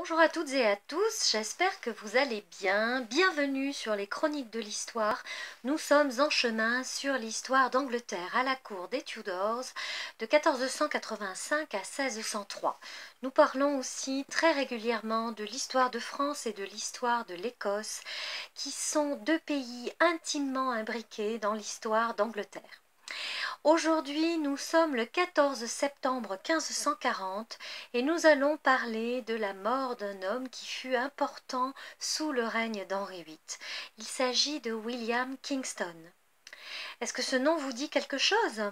Bonjour à toutes et à tous, j'espère que vous allez bien. Bienvenue sur les Chroniques de l'Histoire. Nous sommes en chemin sur l'histoire d'Angleterre à la cour des Tudors de 1485 à 1603. Nous parlons aussi très régulièrement de l'histoire de France et de l'histoire de l'Écosse, qui sont deux pays intimement imbriqués dans l'histoire d'Angleterre. Aujourd'hui, nous sommes le 14 septembre 1540 et nous allons parler de la mort d'un homme qui fut important sous le règne d'Henri VIII. Il s'agit de William Kingston. Est-ce que ce nom vous dit quelque chose?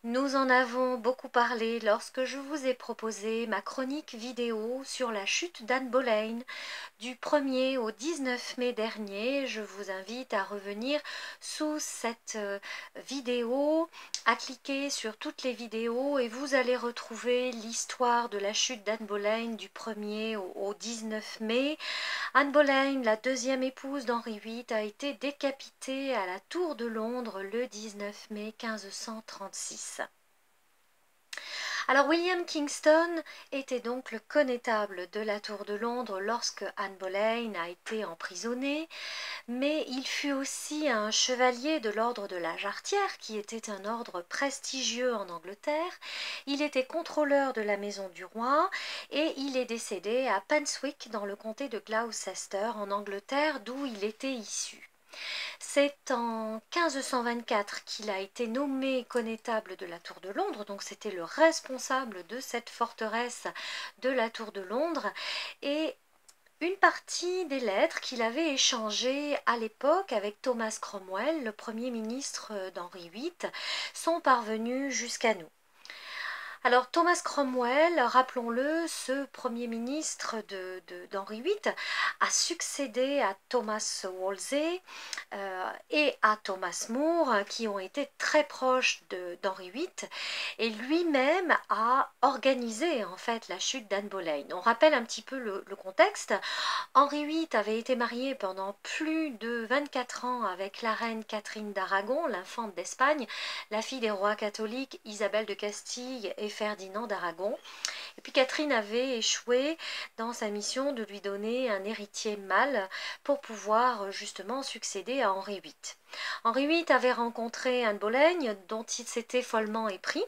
Nous en avons beaucoup parlé lorsque je vous ai proposé ma chronique vidéo sur la chute d'Anne Boleyn du 1er au 19 mai dernier. Je vous invite à revenir sous cette vidéo, à cliquer sur toutes les vidéos et vous allez retrouver l'histoire de la chute d'Anne Boleyn du 1er au 19 mai. Anne Boleyn, la deuxième épouse d'Henri VIII, a été décapitée à la Tour de Londres le 19 mai 1536. Alors William Kingston était donc le connétable de la Tour de Londres lorsque Anne Boleyn a été emprisonnée, mais il fut aussi un chevalier de l'ordre de la Jarretière, qui était un ordre prestigieux en Angleterre. Il était contrôleur de la maison du roi et il est décédé à Penswick dans le comté de Gloucester en Angleterre, d'où il était issu. C'est en 1524 qu'il a été nommé connétable de la Tour de Londres, donc c'était le responsable de cette forteresse de la Tour de Londres, et une partie des lettres qu'il avait échangées à l'époque avec Thomas Cromwell, le premier ministre d'Henri VIII, sont parvenues jusqu'à nous. Alors Thomas Cromwell, rappelons-le, ce premier ministre d'Henri VIII, a succédé à Thomas Wolsey et à Thomas More, qui ont été très proches d'Henri VIII, et lui-même a organisé en fait la chute d'Anne Boleyn. On rappelle un petit peu le contexte. Henri VIII avait été marié pendant plus de 24 ans avec la reine Catherine d'Aragon, l'infante d'Espagne, la fille des rois catholiques Isabelle de Castille et Ferdinand d'Aragon. Et puis Catherine avait échoué dans sa mission de lui donner un héritier mâle pour pouvoir justement succéder à Henri VIII. Henri VIII avait rencontré Anne Boleyn, dont il s'était follement épris.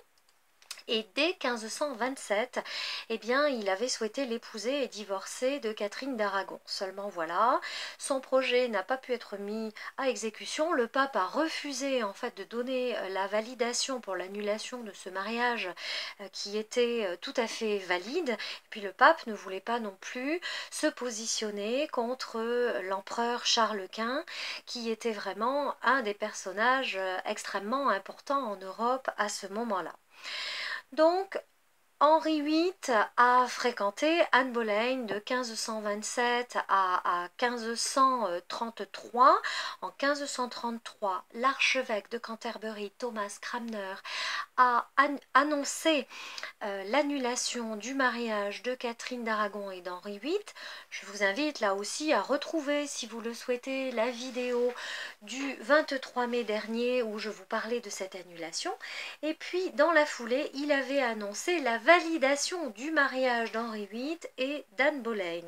Et dès 1527, eh bien, il avait souhaité l'épouser et divorcer de Catherine d'Aragon. Seulement voilà, son projet n'a pas pu être mis à exécution. Le pape a refusé en fait de donner la validation pour l'annulation de ce mariage qui était tout à fait valide. Et puis le pape ne voulait pas non plus se positionner contre l'empereur Charles Quint, qui était vraiment un des personnages extrêmement importants en Europe à ce moment-là. Donc, Henri VIII a fréquenté Anne Boleyn de 1527 à 1533. En 1533, l'archevêque de Canterbury, Thomas Cranmer, a annoncé l'annulation du mariage de Catherine d'Aragon et d'Henri VIII. Je vous invite là aussi à retrouver, si vous le souhaitez, la vidéo du 23 mai dernier où je vous parlais de cette annulation. Et puis, dans la foulée, il avait annoncé la validation du mariage d'Henri VIII et d'Anne Boleyn.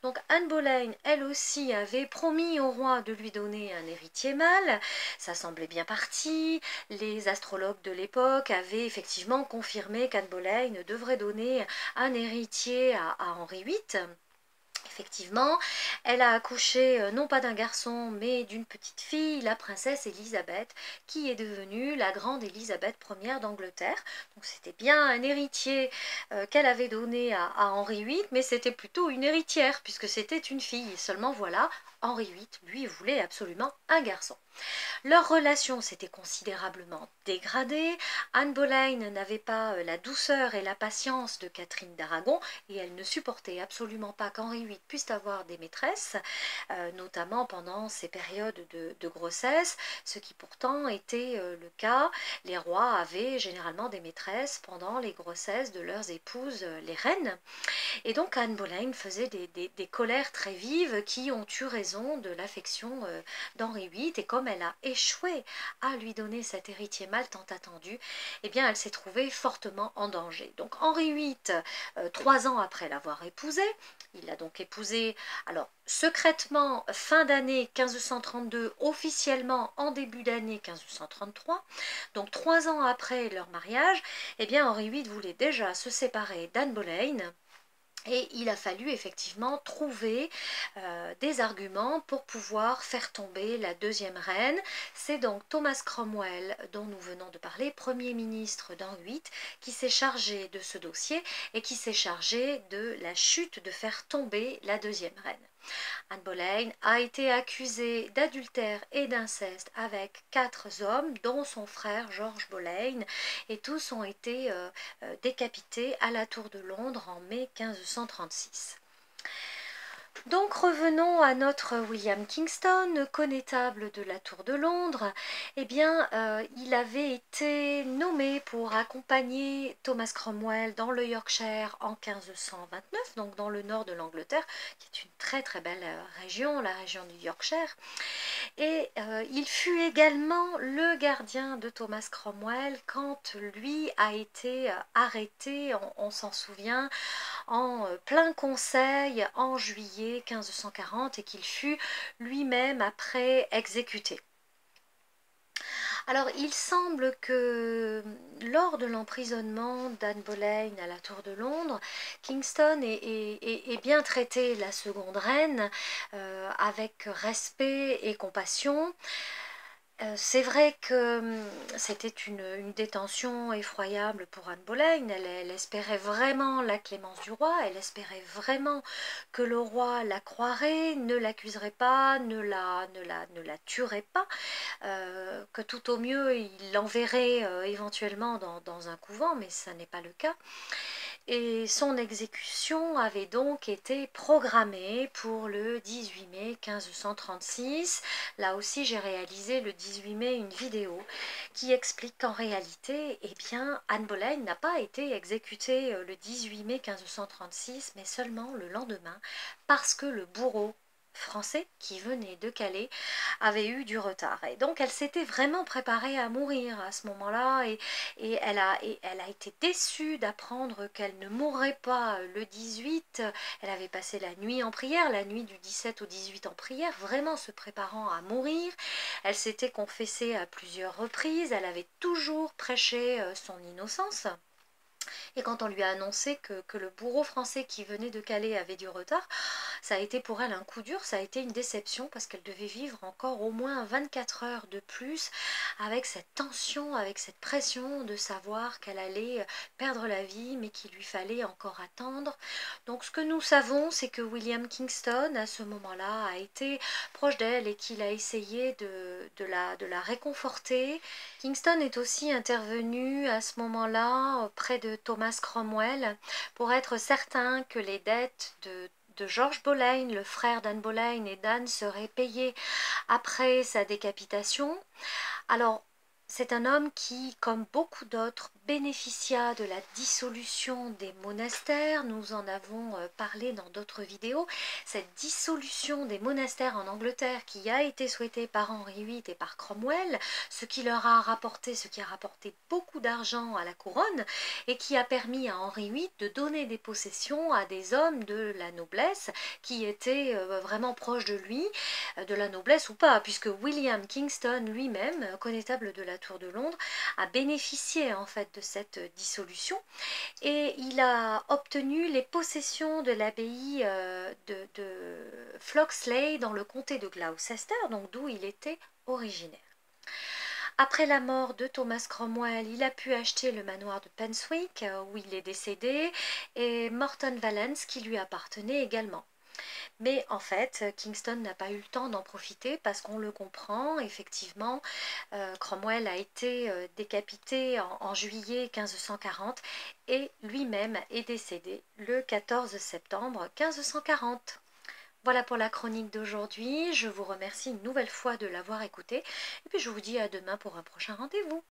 Donc Anne Boleyn, elle aussi, avait promis au roi de lui donner un héritier mâle. Ça semblait bien parti. Les astrologues de l'époque avaient effectivement confirmé qu'Anne Boleyn devrait donner un héritier à Henri VIII. Effectivement, elle a accouché non pas d'un garçon mais d'une petite fille, la princesse Élisabeth, qui est devenue la grande Élisabeth Ière d'Angleterre. Donc c'était bien un héritier qu'elle avait donné à Henri VIII, mais c'était plutôt une héritière puisque c'était une fille. Seulement voilà, Henri VIII, lui, voulait absolument un garçon. Leur relation s'était considérablement dégradée. Anne Boleyn n'avait pas la douceur et la patience de Catherine d'Aragon et elle ne supportait absolument pas qu'Henri VIII puisse avoir des maîtresses, notamment pendant ces périodes de grossesse, ce qui pourtant était le cas. Les rois avaient généralement des maîtresses pendant les grossesses de leurs épouses, les reines. Et donc Anne Boleyn faisait des colères très vives qui ont eu raison de l'affection d'Henri VIII, et comme elle a échoué à lui donner cet héritier mâle tant attendu, eh bien elle s'est trouvée fortement en danger. Donc Henri VIII, 3 ans après l'avoir épousée, Il a donc épousé, alors secrètement fin d'année 1532, officiellement en début d'année 1533, donc 3 ans après leur mariage, eh bien Henri VIII voulait déjà se séparer d'Anne Boleyn. Et il a fallu effectivement trouver des arguments pour pouvoir faire tomber la deuxième reine. C'est donc Thomas Cromwell, dont nous venons de parler, Premier ministre d'Henri VIII, qui s'est chargé de ce dossier et qui s'est chargé de la chute, de faire tomber la deuxième reine. Anne Boleyn a été accusée d'adultère et d'inceste avec 4 hommes, dont son frère George Boleyn, et tous ont été décapités à la Tour de Londres en mai 1536. Donc revenons à notre William Kingston, connétable de la Tour de Londres. Eh bien, il avait été nommé pour accompagner Thomas Cromwell dans le Yorkshire en 1529, donc dans le nord de l'Angleterre, qui est une très très belle région, la région du Yorkshire. Et il fut également le gardien de Thomas Cromwell quand lui a été arrêté, on s'en souvient, en plein conseil en juillet 1540 et qu'il fut lui-même après exécuté. Alors il semble que lors de l'emprisonnement d'Anne Boleyn à la Tour de Londres, Kingston ait bien traité la seconde reine avec respect et compassion. C'est vrai que c'était une détention effroyable pour Anne Boleyn. Elle espérait vraiment la clémence du roi, elle espérait vraiment que le roi la croirait, ne l'accuserait pas, ne la tuerait pas, que tout au mieux il l'enverrait éventuellement dans un couvent, mais ça n'est pas le cas. Et son exécution avait donc été programmée pour le 18 mai 1536. Là aussi, j'ai réalisé le 18 mai une vidéo qui explique qu'en réalité, eh bien, Anne Boleyn n'a pas été exécutée le 18 mai 1536, mais seulement le lendemain, parce que le bourreau français qui venait de Calais avait eu du retard. Et donc elle s'était vraiment préparée à mourir à ce moment-là et elle a été déçue d'apprendre qu'elle ne mourrait pas le 18. Elle avait passé la nuit en prière, la nuit du 17 au 18 en prière, vraiment se préparant à mourir. Elle s'était confessée à plusieurs reprises, elle avait toujours prêché son innocence. Et quand on lui a annoncé que le bourreau français qui venait de Calais avait du retard, ça a été pour elle un coup dur, ça a été une déception parce qu'elle devait vivre encore au moins 24 heures de plus avec cette tension, avec cette pression de savoir qu'elle allait perdre la vie mais qu'il lui fallait encore attendre. Donc ce que nous savons, c'est que William Kingston à ce moment-là a été proche d'elle et qu'il a essayé de la réconforter. Kingston est aussi intervenu à ce moment-là auprès de Thomas Cromwell pour être certain que les dettes de George Boleyn, le frère d'Anne Boleyn et d'Anne, seraient payées après sa décapitation. Alors, c'est un homme qui, comme beaucoup d'autres, bénéficia de la dissolution des monastères. Nous en avons parlé dans d'autres vidéos. Cette dissolution des monastères en Angleterre qui a été souhaitée par Henri VIII et par Cromwell, ce qui a rapporté beaucoup d'argent à la couronne et qui a permis à Henri VIII de donner des possessions à des hommes de la noblesse qui étaient vraiment proches de lui, de la noblesse ou pas, puisque William Kingston lui-même, connétable de la Tour de Londres, a bénéficié en fait de cette dissolution et il a obtenu les possessions de l'abbaye de Floxley dans le comté de Gloucester, donc d'où il était originaire. Après la mort de Thomas Cromwell, il a pu acheter le manoir de Penswick où il est décédé et Morton Valence qui lui appartenait également. Mais en fait, Kingston n'a pas eu le temps d'en profiter parce qu'on le comprend, effectivement, Cromwell a été décapité en juillet 1540 et lui-même est décédé le 14 septembre 1540. Voilà pour la chronique d'aujourd'hui, je vous remercie une nouvelle fois de l'avoir écoutée et puis je vous dis à demain pour un prochain rendez-vous.